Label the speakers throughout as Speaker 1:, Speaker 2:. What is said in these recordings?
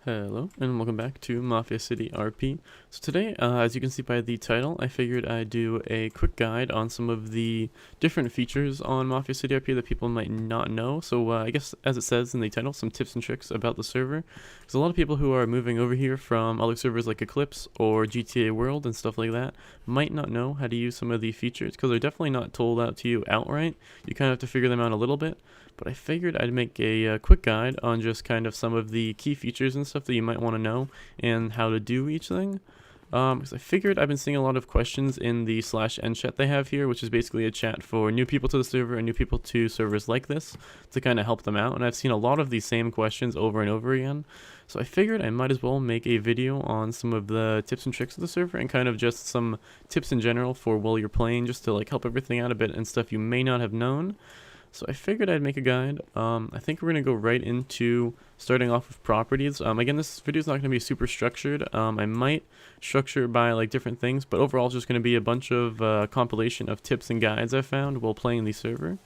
Speaker 1: Hello, and welcome back to Mafia City RP. So today, as you can see by the title, I figured I'd do a quick guide on some of the different features on Mafia City RP that people might not know. So I guess, as it says in the title, some tips and tricks about the server. Because a lot of people who are moving over here from other servers like Eclipse or GTA World and stuff like that might not know how to use some of the features, because they're definitely not told out to you outright. You kind of have to figure them out a little bit. But I figured I'd make a quick guide on just kind of some of the key features and stuff that you might want to know and how to do each thing. Because I figured I've been seeing a lot of questions in the /n chat they have here, which is basically a chat for new people to the server and new people to servers like this to kind of help them out. And I've seen a lot of these same questions over and over again. So I figured I might as well make a video on some of the tips and tricks of the server and kind of just some tips in general for while you're playing, just to like help everything out a bit and stuff you may not have known. So I figured I'd make a guide. I think we're going to go right into starting off with properties. Again, this video is not going to be super structured. I might structure it by like different things, but overall it's just going to be a bunch of compilation of tips and guides I found while playing the server.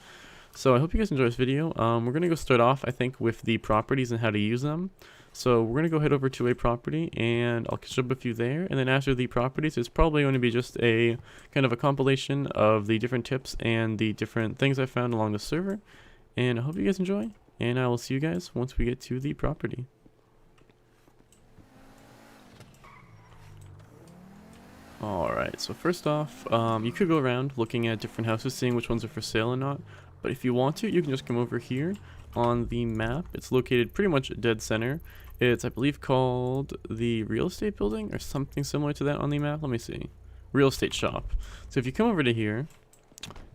Speaker 1: So I hope you guys enjoy this video. We're going to go start off, I think, with the properties and how to use them. So we're going to go head over to a property, and I'll catch up with you there. And then after the properties, it's probably going to be just a kind of a compilation of the different tips and the different things I found along the server. And I hope you guys enjoy, and I will see you guys once we get to the property. Alright, so first off, you could go around looking at different houses, seeing which ones are for sale or not. But if you want to, you can just come over here on the map. It's located pretty much dead center. It's, I believe, called the real estate building or something similar to that on the map. Let me see. Real estate shop. So if you come over to here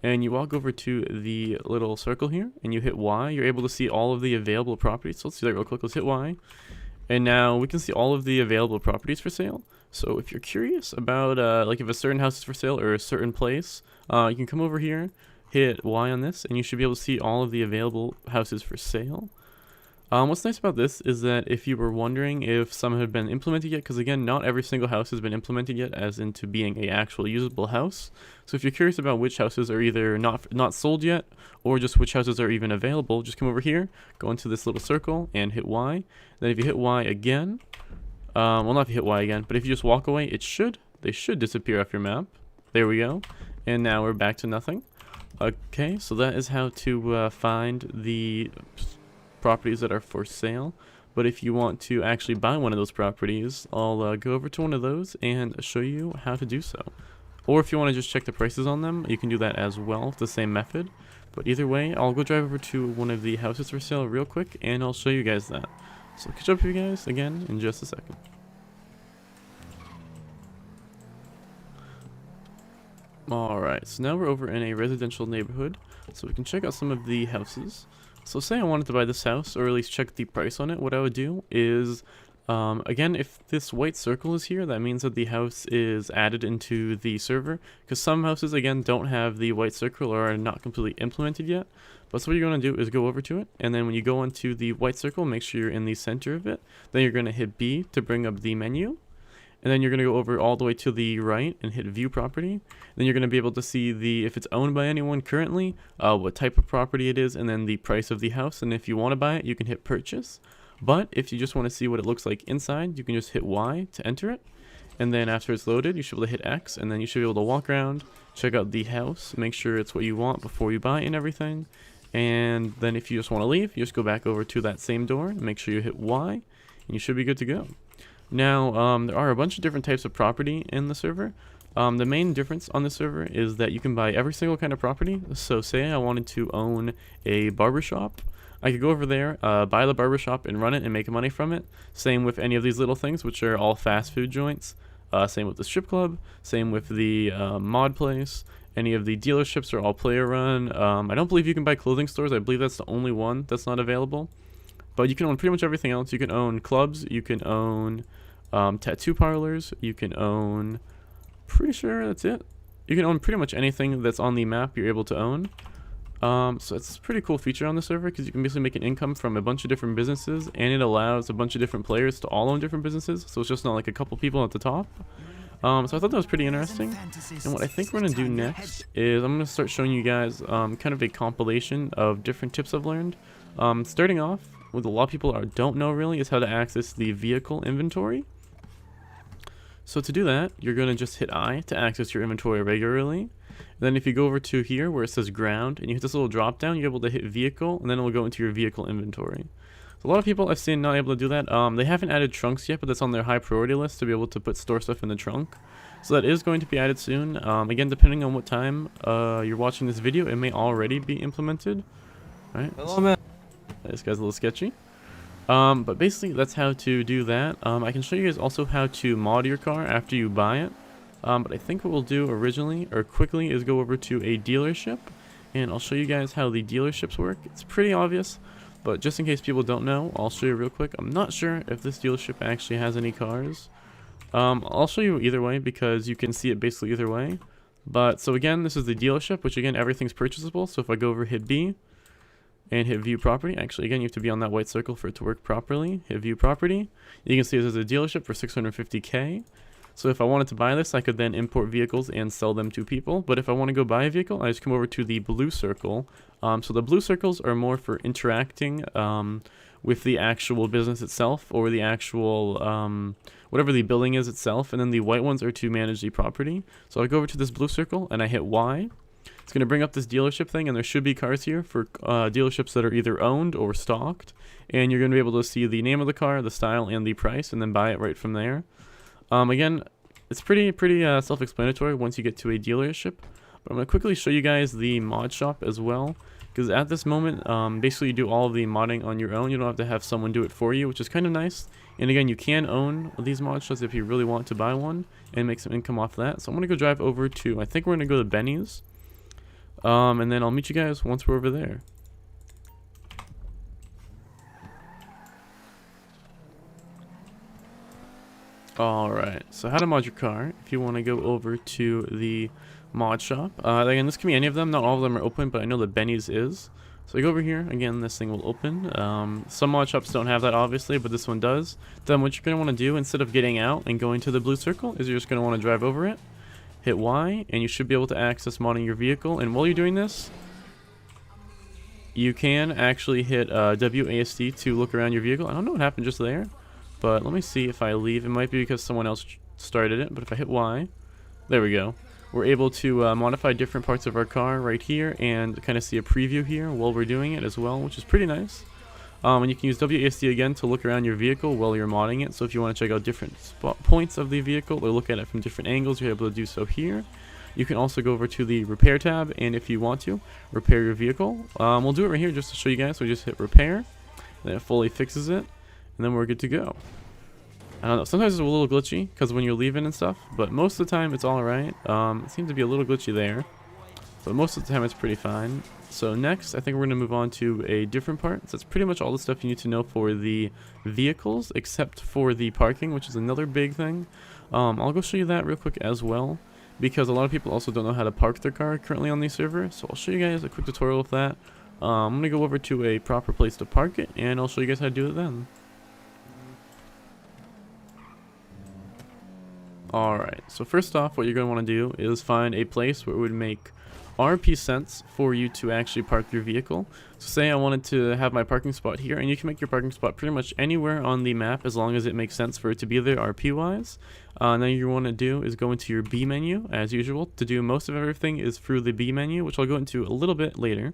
Speaker 1: and you walk over to the little circle here and you hit Y, you're able to see all of the available properties. So let's do that real quick. Let's hit Y. And now we can see all of the available properties for sale. So if you're curious about like if a certain house is for sale or a certain place, you can come over here, hit Y on this, and you should be able to see all of the available houses for sale. What's nice about this is that if you were wondering if some had been implemented yet, because again, not every single house has been implemented yet as into being a actual usable house. So if you're curious about which houses are either not sold yet, or just which houses are even available, just come over here, go into this little circle, and hit Y. Then if you hit Y again, well, not if you hit Y again, but if you just walk away, they should disappear off your map. There we go. And now we're back to nothing. Okay, so that is how to find the properties that are for sale. But if you want to actually buy one of those properties, I'll go over to one of those and show you how to do so. Or if you want to just check the prices on them, you can do that as well, the same method. But either way, I'll go drive over to one of the houses for sale real quick, and I'll show you guys that. So catch up with you guys again in just a second. Alright, so now we're over in a residential neighborhood, so we can check out some of the houses. So say I wanted to buy this house, or at least check the price on it, what I would do is, again, if this white circle is here, that means that the house is added into the server, because some houses, again, don't have the white circle or are not completely implemented yet. But so what you're going to do is go over to it, and then when you go onto the white circle, make sure you're in the center of it. Then you're going to hit B to bring up the menu. And then you're going to go over all the way to the right and hit view property. Then you're going to be able to see if it's owned by anyone currently, what type of property it is, and then the price of the house. And if you want to buy it, you can hit purchase. But if you just want to see what it looks like inside, you can just hit Y to enter it. And then after it's loaded, you should be able to hit X, and then you should be able to walk around, check out the house, make sure it's what you want before you buy it and everything. And then if you just want to leave, you just go back over to that same door and make sure you hit Y, and you should be good to go. Now, there are a bunch of different types of property in the server. The main difference on the server is that you can buy every single kind of property. So say I wanted to own a barbershop, I could go over there, buy the barbershop and run it and make money from it. Same with any of these little things, which are all fast food joints. Same with the strip club, same with the mod place. Any of the dealerships are all player run. I don't believe you can buy clothing stores. I believe that's the only one that's not available. But you can own pretty much everything else. You can own clubs, you can own tattoo parlors, you can own, pretty sure that's it. You can own pretty much anything that's on the map you're able to own. So it's a pretty cool feature on the server, because you can basically make an income from a bunch of different businesses, and it allows a bunch of different players to all own different businesses, so it's just not like a couple people at the top. So I thought that was pretty interesting, and what I think we're going to do next is I'm going to start showing you guys kind of a compilation of different tips I've learned. Starting off, what a lot of people don't know really is how to access the vehicle inventory. So to do that, you're going to just hit I to access your inventory regularly. Then if you go over to here where it says ground and you hit this little drop down, you're able to hit vehicle, and then it will go into your vehicle inventory. So a lot of people I've seen not able to do that. They haven't added trunks yet, but that's on their high priority list to be able to store stuff in the trunk. So that is going to be added soon. Again, depending on what time you're watching this video, it may already be implemented. All right.
Speaker 2: Hello, man.
Speaker 1: This guy's a little sketchy. But basically that's how to do that. I can show you guys also how to mod your car after you buy it. But I think what we'll do quickly is go over to a dealership, and I'll show you guys how the dealerships work. It's pretty obvious, but just in case people don't know, I'll show you real quick. I'm not sure if this dealership actually has any cars. I'll show you either way because you can see it basically either way. But so again, this is the dealership, which again, everything's purchasable. So if I go over, hit B and hit view property, actually again, you have to be on that white circle for it to work properly. Hit view property. You can see this is a dealership for 650K. So if I wanted to buy this, I could then import vehicles and sell them to people. But if I want to go buy a vehicle, I just come over to the blue circle. So the blue circles are more for interacting with the actual business itself, or the actual whatever the building is itself. And then the white ones are to manage the property. So I go over to this blue circle and I hit Y. It's going to bring up this dealership thing, and there should be cars here for dealerships that are either owned or stocked. And you're going to be able to see the name of the car, the style, and the price, and then buy it right from there. Again, it's pretty self-explanatory once you get to a dealership, but I'm going to quickly show you guys the mod shop as well, because at this moment, basically you do all of the modding on your own. You don't have to have someone do it for you, which is kind of nice. And again, you can own these mod shops if you really want to buy one and make some income off that. So I'm going to go drive over to, I think we're going to go to Benny's, and then I'll meet you guys once we're over there. Alright, so how to mod your car. If you want to go over to the mod shop, again, this can be any of them. Not all of them are open, but I know that Benny's is. So I go over here, again, this thing will open. Some mod shops don't have that, obviously, but this one does. Then what you're going to want to do, instead of getting out and going to the blue circle, is you're just going to want to drive over it, hit Y, and you should be able to access modding your vehicle. And while you're doing this, you can actually hit WASD to look around your vehicle. I don't know what happened just there, but let me see if I leave. It might be because someone else started it, but if I hit Y, there we go. We're able to modify different parts of our car right here and kind of see a preview here while we're doing it as well, which is pretty nice. And you can use WASD again to look around your vehicle while you're modding it. So if you want to check out different points of the vehicle or look at it from different angles, you're able to do so here. You can also go over to the repair tab, and if you want to repair your vehicle, we'll do it right here just to show you guys. So we just hit repair, and it fully fixes it, and then we're good to go. I don't know, sometimes it's a little glitchy because when you're leaving and stuff, but most of the time it's alright. It seems to be a little glitchy there, but most of the time it's pretty fine. So next, I think we're going to move on to a different part. So that's pretty much all the stuff you need to know for the vehicles, except for the parking, which is another big thing. I'll go show you that real quick as well, because a lot of people also don't know how to park their car currently on these servers. So I'll show you guys a quick tutorial of that. I'm going to go over to a proper place to park it, and I'll show you guys how to do it then. Alright, so first off, what you're going to want to do is find a place where it would make RP sense for you to actually park your vehicle. So say I wanted to have my parking spot here, and you can make your parking spot pretty much anywhere on the map as long as it makes sense for it to be there RP wise. Now you want to do is go into your B menu as usual. To do most of everything is through the B menu, which I'll go into a little bit later.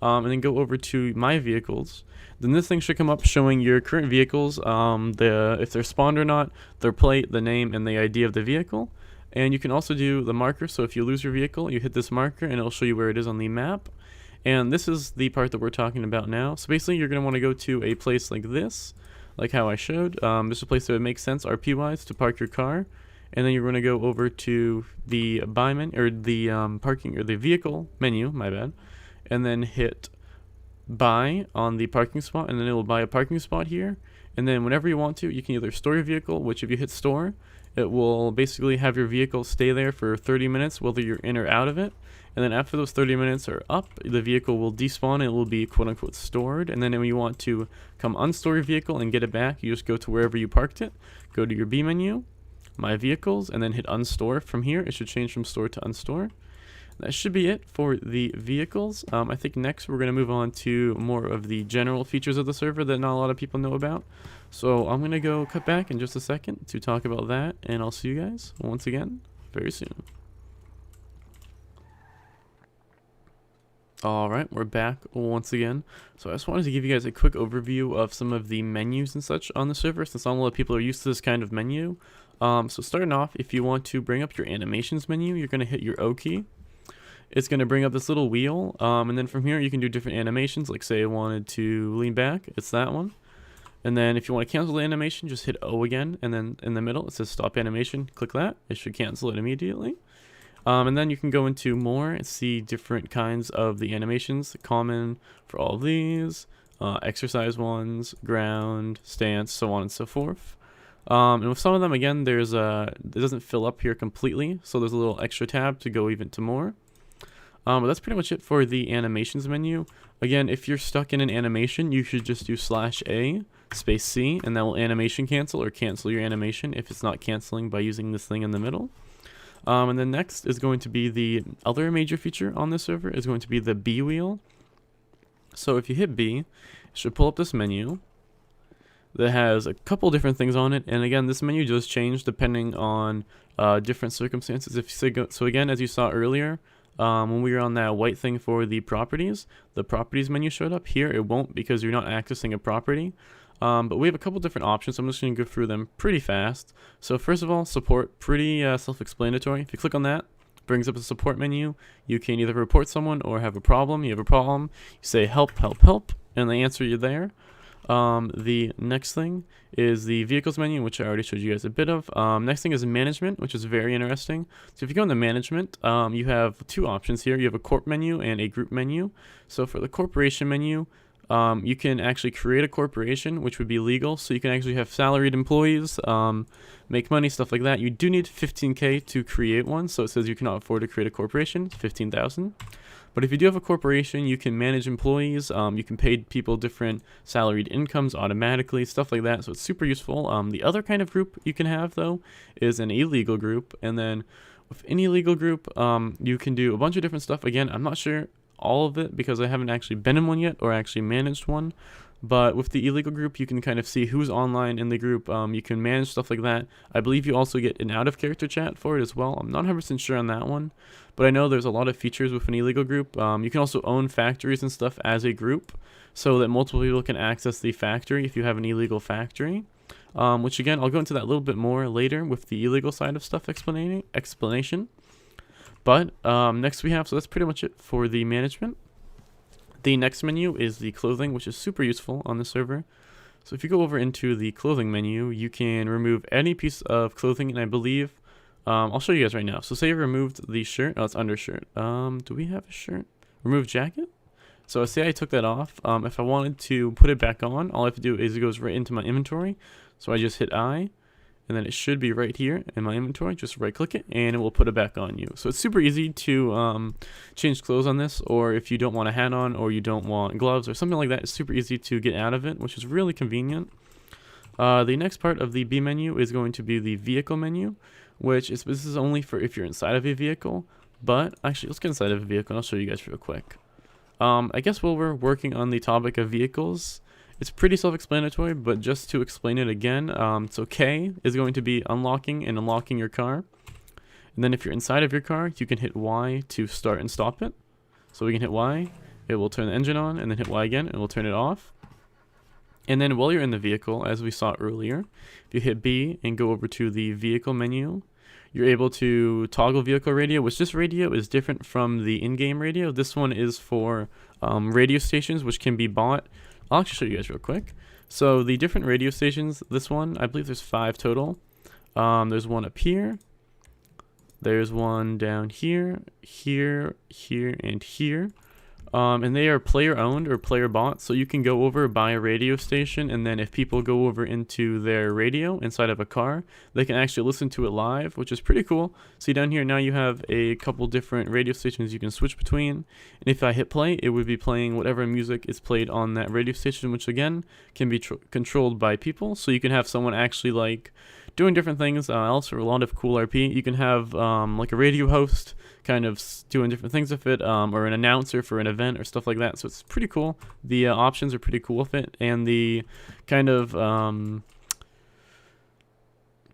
Speaker 1: And then go over to my vehicles. Then this thing should come up showing your current vehicles, if they're spawned or not, their plate, the name, and the ID of the vehicle. And you can also do the marker, so if you lose your vehicle, you hit this marker and it'll show you where it is on the map. And this is the part that we're talking about now. So basically you're going to want to go to a place like this, like how I showed. This is a place that would make sense RP wise to park your car. And then you're going to go over to the buy menu, or the parking, or the vehicle menu, my bad. And then hit buy on the parking spot, and then it will buy a parking spot here. And then whenever you want to, you can either store your vehicle, which if you hit store, it will basically have your vehicle stay there for 30 minutes whether you're in or out of it. And then after those 30 minutes are up, the vehicle will despawn and it will be quote unquote stored. And then when you want to come unstore your vehicle and get it back, you just go to wherever you parked it, go to your B menu, my vehicles, and then hit unstore. From here it should change from store to unstore. That should be it for the vehicles. I think next we're going to move on to more of the general features of the server that not a lot of people know about. So I'm going to go cut back in just a second to talk about that, and I'll see you guys once again very soon. Alright, we're back once again. So I just wanted to give you guys a quick overview of some of the menus and such on the server, since not a lot of people are used to this kind of menu. So starting off, if you want to bring up your animations menu, you're going to hit your O key. It's going to bring up this little wheel, and then from here you can do different animations, like say I wanted to lean back, it's that one. And then if you want to cancel the animation, just hit O again, and then in the middle it says stop animation, click that, it should cancel it immediately. And then you can go into more and see different kinds of the animations, common for all of these, exercise ones, ground, stance, so on and so forth. And with some of them, again, it doesn't fill up here completely, so there's a little extra tab to go even to more. But that's pretty much it for the animations menu. Again, if you're stuck in an animation, you should just do /A, space C, and that will animation cancel or cancel your animation if it's not canceling by using this thing in the middle. And then next is going to be the other major feature on this server is going to be the B wheel. So if you hit B, it should pull up this menu that has a couple different things on it. And again, this menu does change depending on different circumstances. So again, as you saw earlier, when we were on that white thing for the properties menu showed up. Here it won't because you're not accessing a property. But we have a couple different options, so I'm just going to go through them pretty fast. So first of all, support, pretty self-explanatory. If you click on that, it brings up a support menu. You can either report someone or have a problem. You have a problem, you say help, help, help, and they answer you there. The next thing is the vehicles menu, which I already showed you guys a bit of. Next thing is management, which is very interesting. So if you go into management, you have two options here. You have a corp menu and a group menu. So for the corporation menu, you can actually create a corporation, which would be legal, so you can actually have salaried employees, make money, stuff like that. You do need 15K to create one, so it says you cannot afford to create a corporation, 15,000. But if you do have a corporation, you can manage employees, you can pay people different salaried incomes automatically, stuff like that, so it's super useful. The other kind of group you can have, though, is an illegal group, and then with any illegal group, you can do a bunch of different stuff. Again, I'm not sure all of it because I haven't actually been in one yet or actually managed one, but with the illegal group you can kind of see who's online in the group. You can manage stuff like that. I believe you also get an out of character chat for it as well. I'm not 100% sure on that one, but I know there's a lot of features with an illegal group. You can also own factories and stuff as a group so that multiple people can access the factory if you have an illegal factory, which again I'll go into that a little bit more later with the illegal side of stuff explanation. But next we have, so that's pretty much it for the management. The next menu is the clothing, which is super useful on the server. So if you go over into the clothing menu, you can remove any piece of clothing, and I believe, I'll show you guys right now. So say I removed the shirt, oh, it's undershirt. Do we have a shirt? Remove jacket? So say I took that off. If I wanted to put it back on, all I have to do is it goes right into my inventory. So I just hit I. And then it should be right here in my inventory. Just right click it and it will put it back on you. So it's super easy to change clothes on this, or if you don't want a hat on or you don't want gloves or something like that, it's super easy to get out of it, which is really convenient. The next part of the B menu is going to be the vehicle menu, which is, this is only for if you're inside of a vehicle. But actually, let's get inside of a vehicle and I'll show you guys real quick. I guess while we're working on the topic of vehicles, it's pretty self-explanatory, but just to explain it again, so K is going to be unlocking and unlocking your car. And then if you're inside of your car, you can hit Y to start and stop it. So we can hit Y, it will turn the engine on, and then hit Y again, and it will turn it off. And then while you're in the vehicle, as we saw earlier, if you hit B and go over to the vehicle menu, you're able to toggle vehicle radio, which this radio is different from the in-game radio. This one is for radio stations, which can be bought. I'll actually show you guys real quick. So the different radio stations, this one, I believe there's 5 total. There's one up here. There's one down here, here, here, and here. And they are player owned or player bought, so you can go over, buy a radio station, and then if people go over into their radio inside of a car, they can actually listen to it live, which is pretty cool. See down here now you have a couple different radio stations you can switch between, and if I hit play, it would be playing whatever music is played on that radio station, which again can be controlled by people. So you can have someone actually like doing different things else for a lot of cool RP. You can have like a radio host kind of doing different things with it, or an announcer for an event or stuff like that. So it's pretty cool. The options are pretty cool with it, and the kind of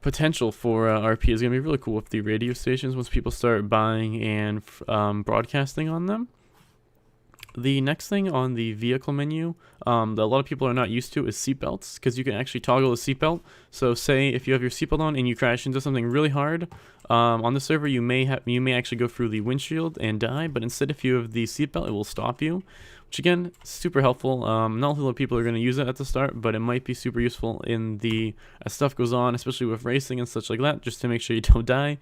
Speaker 1: potential for RP is going to be really cool with the radio stations once people start buying and broadcasting on them. The next thing on the vehicle menu that a lot of people are not used to is seatbelts, because you can actually toggle the seatbelt. So say if you have your seatbelt on and you crash into something really hard, on the server you may actually go through the windshield and die, but instead if you have the seatbelt it will stop you, which again, super helpful. Not a lot of people are going to use it at the start, but it might be super useful in as stuff goes on, especially with racing and such like that, just to make sure you don't die.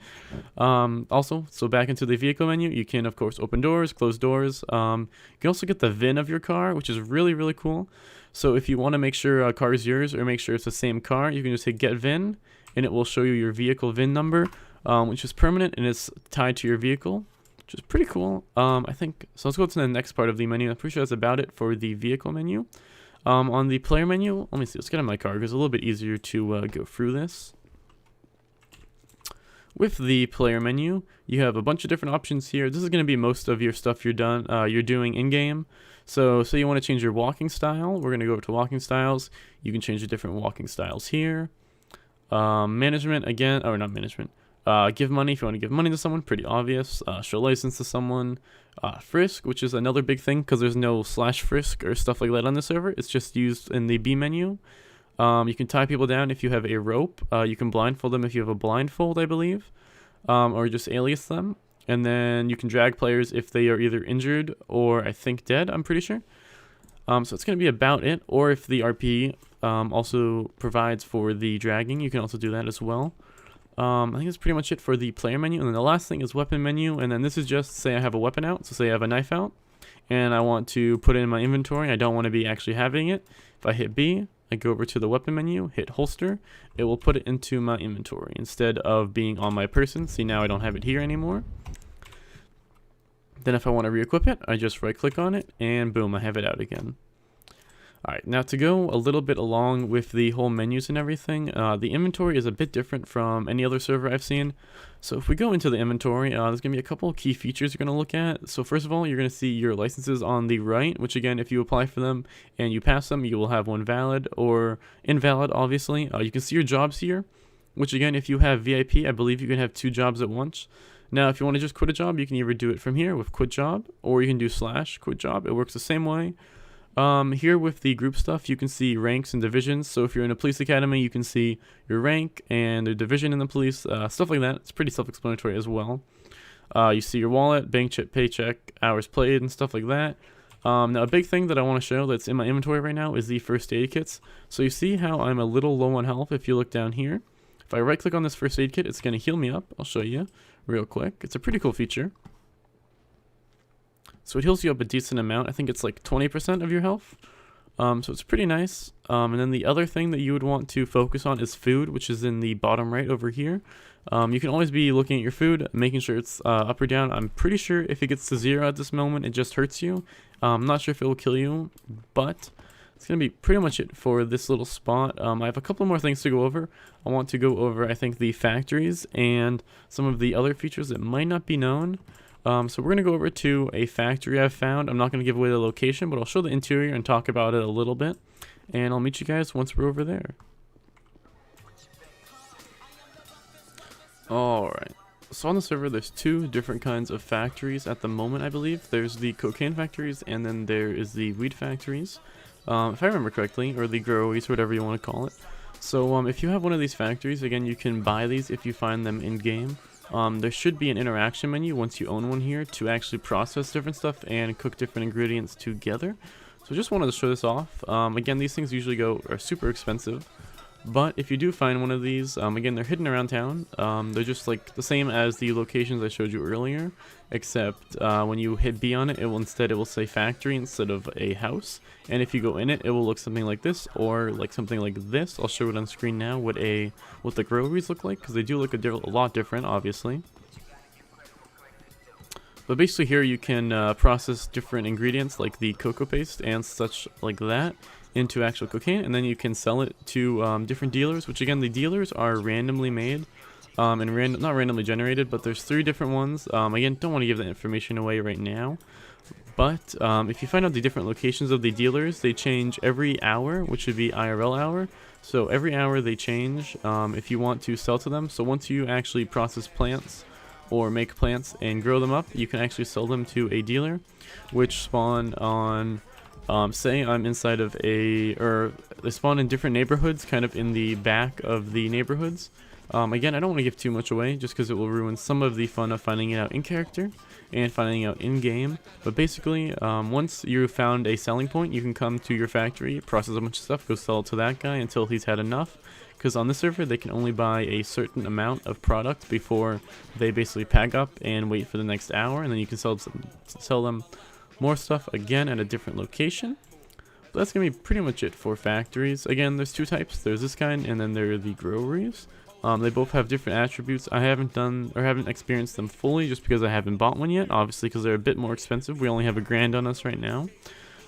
Speaker 1: Also, so back into the vehicle menu, you can of course open doors, close doors. You can also get the VIN of your car, which is really, really cool. So if you want to make sure a car is yours or make sure it's the same car, you can just hit get VIN, and it will show you your vehicle VIN number, which is permanent and it's tied to your vehicle, which is pretty cool. I think so. Let's go to the next part of the menu. I'm pretty sure that's about it for the vehicle menu. On the player menu, let me see. Let's get in my car because it's a little bit easier to go through this. With the player menu, you have a bunch of different options here. This is going to be most of your stuff you're doing in game. So say you want to change your walking style. We're going to go over to walking styles. You can change the different walking styles here. Management again, or not management. Give money if you want to give money to someone, pretty obvious. Show license to someone. Frisk, which is another big thing because there's no /frisk or stuff like that on the server. It's just used in the B menu. You can tie people down if you have a rope. You can blindfold them if you have a blindfold, I believe. Or just alias them. And then you can drag players if they are either injured or I think dead, I'm pretty sure. So it's going to be about it. Or if the RP also provides for the dragging, you can also do that as well. I think that's pretty much it for the player menu. And then the last thing is weapon menu. And then this is just say I have a weapon out. So say I have a knife out and I want to put it in my inventory. I don't want to be actually having it. If I hit B, I go over to the weapon menu, hit holster. It will put it into my inventory instead of being on my person. See, now I don't have it here anymore. Then if I want to re-equip it, I just right click on it and boom, I have it out again. Alright, now to go a little bit along with the whole menus and everything, the inventory is a bit different from any other server I've seen. So if we go into the inventory, there's going to be a couple of key features you're going to look at. So first of all, you're going to see your licenses on the right, which again, if you apply for them and you pass them, you will have one valid or invalid, obviously. You can see your jobs here, which again, if you have VIP, I believe you can have 2 jobs at once. Now, if you want to just quit a job, you can either do it from here with quit job, or you can do /quit job. It works the same way. Here with the group stuff, you can see ranks and divisions. So if you're in a police academy, you can see your rank and the division in the police, stuff like that. It's pretty self-explanatory as well. You see your wallet, bank chip, paycheck, hours played, and stuff like that. Now, a big thing that I want to show that's in my inventory right now is the first aid kits. So you see how I'm a little low on health if you look down here. If I right-click on this first aid kit, it's going to heal me up. I'll show you real quick. It's a pretty cool feature. So it heals you up a decent amount. I think it's like 20% of your health. So it's pretty nice. And then the other thing that you would want to focus on is food, which is in the bottom right over here. You can always be looking at your food, making sure it's up or down. I'm pretty sure if it gets to 0 at this moment, it just hurts you. I'm not sure if it will kill you, but it's going to be pretty much it for this little spot. I have a couple more things to go over. I want to go over, I think, the factories and some of the other features that might not be known. So we're going to go over to a factory I've found. I'm not going to give away the location, but I'll show the interior and talk about it a little bit. And I'll meet you guys once we're over there. Alright. So on the server, there's 2 different kinds of factories at the moment, I believe. There's the cocaine factories, and then there is the weed factories. If I remember correctly, or the growies, whatever you want to call it. So if you have one of these factories, again, you can buy these if you find them in-game. There should be an interaction menu once you own one here to actually process different stuff and cook different ingredients together. So just wanted to show this off. Again, these things usually are super expensive. But if you do find one of these, again, they're hidden around town. They're just like the same as the locations I showed you earlier, except when you hit B on it, it will say factory instead of a house. And if you go in it, it will look something like this or like something like this. I'll show it on screen now what the groweries look like, because they do look a lot different, obviously. But basically here you can process different ingredients like the cocoa paste and such like that. into actual cocaine, and then you can sell it to different dealers, which again, the dealers are randomly made and not randomly generated, but there's 3 different ones. Again, don't want to give that information away right now, but if you find out the different locations of the dealers, they change every hour, which would be IRL hour. So every hour they change if you want to sell to them. So once you actually process plants or make plants and grow them up, you can actually sell them to a dealer, which spawn on say I'm inside of or they spawn in different neighborhoods, kind of in the back of the neighborhoods. Again, I don't want to give too much away just because it will ruin some of the fun of finding it out in character and finding out in game. But basically, once you found a selling point, you can come to your factory, process a bunch of stuff, go sell it to that guy until he's had enough. Because on this server, they can only buy a certain amount of product before they basically pack up and wait for the next hour, and then you can sell them more stuff again at a different location. But that's gonna be pretty much it for factories. Again, there's 2 types. There's this kind, and then there are the groweries. They both have different attributes. I haven't experienced them fully just because I haven't bought one yet, obviously because they're a bit more expensive. We only have $1,000 on us right now.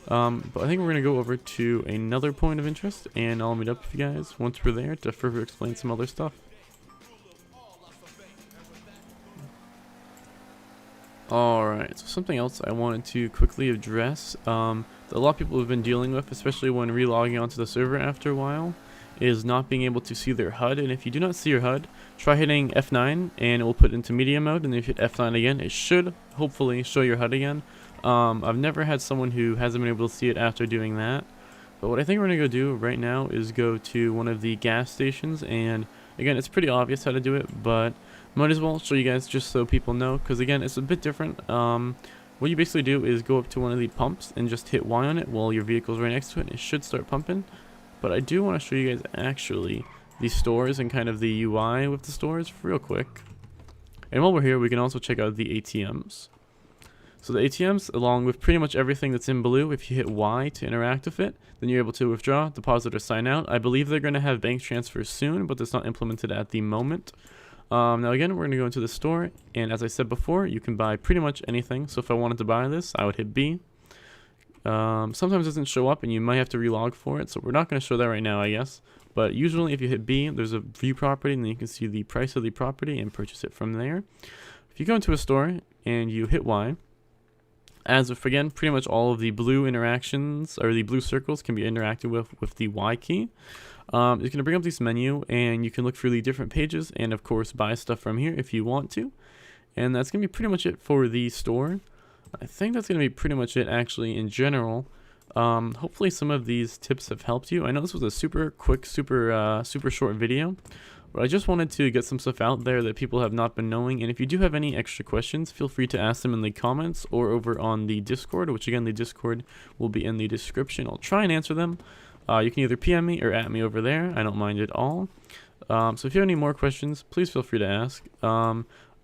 Speaker 1: But I think we're going to go over to another point of interest, and I'll meet up with you guys once we're there to further explain some other stuff. Alright, so something else I wanted to quickly address that a lot of people have been dealing with, especially when relogging onto the server after a while, is not being able to see their HUD. And if you do not see your HUD, try hitting F9 and it will put into media mode, and if you hit F9 again, it should hopefully show your HUD again. I've never had someone who hasn't been able to see it after doing that, but what I think we're gonna go do right now is go to one of the gas stations, and again, it's pretty obvious how to do it, but might as well show you guys just so people know, because again, it's a bit different. What you basically do is go up to one of the pumps and just hit Y on it while your vehicle's right next to it, and it should start pumping. But I do want to show you guys actually the stores and kind of the UI with the stores real quick. And while we're here, we can also check out the ATMs. So the ATMs, along with pretty much everything that's in blue, if you hit Y to interact with it, then you're able to withdraw, deposit, or sign out. I believe they're going to have bank transfers soon, but it's not implemented at the moment. Now again, we're going to go into the store, and as I said before, you can buy pretty much anything. So if I wanted to buy this, I would hit B. Sometimes it doesn't show up and you might have to relog for it, so we're not going to show that right now, I guess. But usually if you hit B, there's a view property, and then you can see the price of the property and purchase it from there. If you go into a store and you hit Y, as if again, pretty much all of the blue interactions or the blue circles can be interacted with the Y key. It's going to bring up this menu, and you can look through the different pages and of course buy stuff from here if you want to. And that's going to be pretty much it for the store. I think that's going to be pretty much it actually in general. Hopefully some of these tips have helped you. I know this was a super quick, super short video, but I just wanted to get some stuff out there that people have not been knowing. And if you do have any extra questions, feel free to ask them in the comments or over on the Discord, which again, the Discord will be in the description. I'll try and answer them. You can either PM me or at me over there. I don't mind at all. So if you have any more questions, please feel free to ask.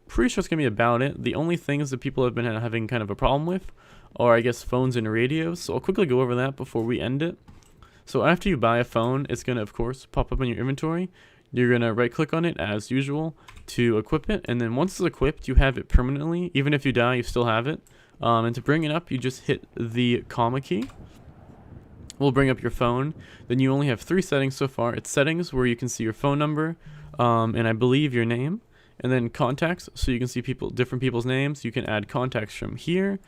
Speaker 1: Pretty sure it's going to be about it. The only things that people have been having kind of a problem with are, I guess, phones and radios. So I'll quickly go over that before we end it. So after you buy a phone, it's going to, of course, pop up in your inventory. You're going to right click on it as usual to equip it. And then once it's equipped, you have it permanently. Even if you die, you still have it. And to bring it up, you just hit the comma key. We'll bring up your phone. Then you only have 3 settings so far. It's settings where you can see your phone number and I believe your name. And then contacts, so you can see different people's names. You can add contacts from here.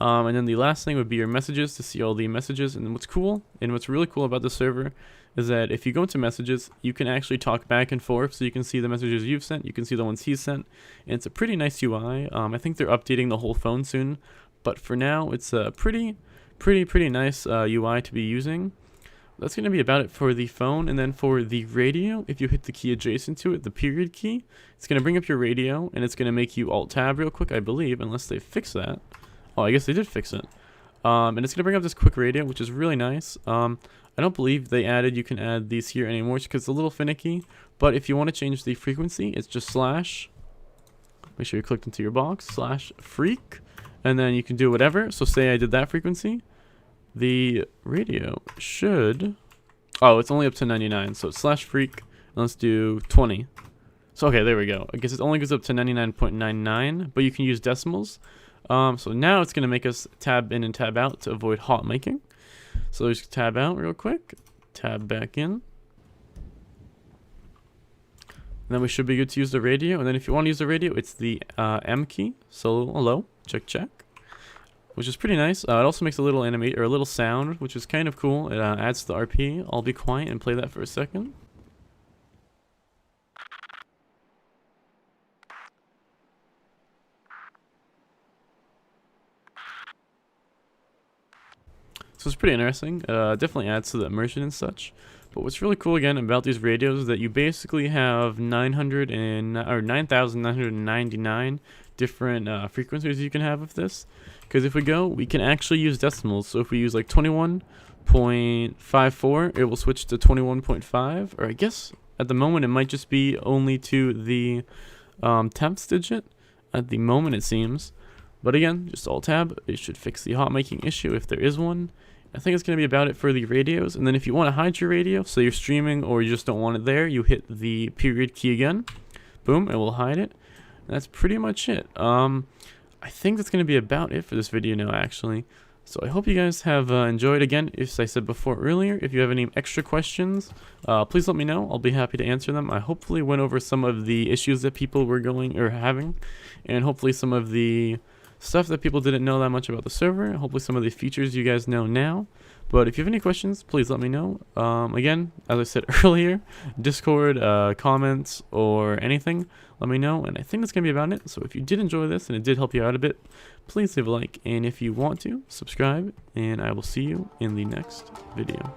Speaker 1: And then the last thing would be your messages to see all the messages. And what's really cool about the server is that if you go into messages, you can actually talk back and forth. So you can see the messages you've sent, you can see the ones he's sent. And it's a pretty nice UI. I think they're updating the whole phone soon. But for now, it's a pretty nice UI to be using. That's going to be about it for the phone. And then for the radio, if you hit the key adjacent to it, the period key, it's going to bring up your radio, and it's going to make you alt-tab real quick, I believe, unless they fix that. Oh, I guess they did fix it. And it's going to bring up this quick radio, which is really nice. I don't believe they you can add these here anymore because it's a little finicky. But if you want to change the frequency, it's just / make sure you clicked into your box, /freak, and then you can do whatever. So say I did that frequency. The radio should, it's only up to 99, so it's /freak, and let's do 20. So okay, there we go. I guess it only goes up to 99.99, but you can use decimals. So now it's going to make us tab in and tab out to avoid hot making. So just tab out real quick, tab back in. And then we should be good to use the radio. And then if you want to use the radio, it's the M key. So hello, check, check. Which is pretty nice. It also makes a little animate or a little sound, which is kind of cool. It adds to the RP. I'll be quiet and play that for a second. So it's pretty interesting. Definitely adds to the immersion and such. But what's really cool again about these radios is that you basically have 9,999 different frequencies you can have with this. Because if we go, we can actually use decimals. So if we use like 21.54, it will switch to 21.5. Or I guess at the moment it might just be only to the tenths digit. At the moment it seems. But again, just alt tab. It should fix the hot miking issue if there is one. I think it's going to be about it for the radios. And then if you want to hide your radio, so you're streaming or you just don't want it there, you hit the period key again. Boom, it will hide it. And that's pretty much it. I think that's going to be about it for this video now, actually. So I hope you guys have enjoyed. Again, as I said before earlier, if you have any extra questions, please let me know. I'll be happy to answer them. I hopefully went over some of the issues that people were having, and hopefully some of the stuff that people didn't know that much about the server. Hopefully some of the features you guys know now. But if you have any questions, please let me know. Again, as I said earlier, Discord, comments, or anything, let me know. And I think that's going to be about it. So if you did enjoy this and it did help you out a bit, please leave a like. And if you want to, subscribe. And I will see you in the next video.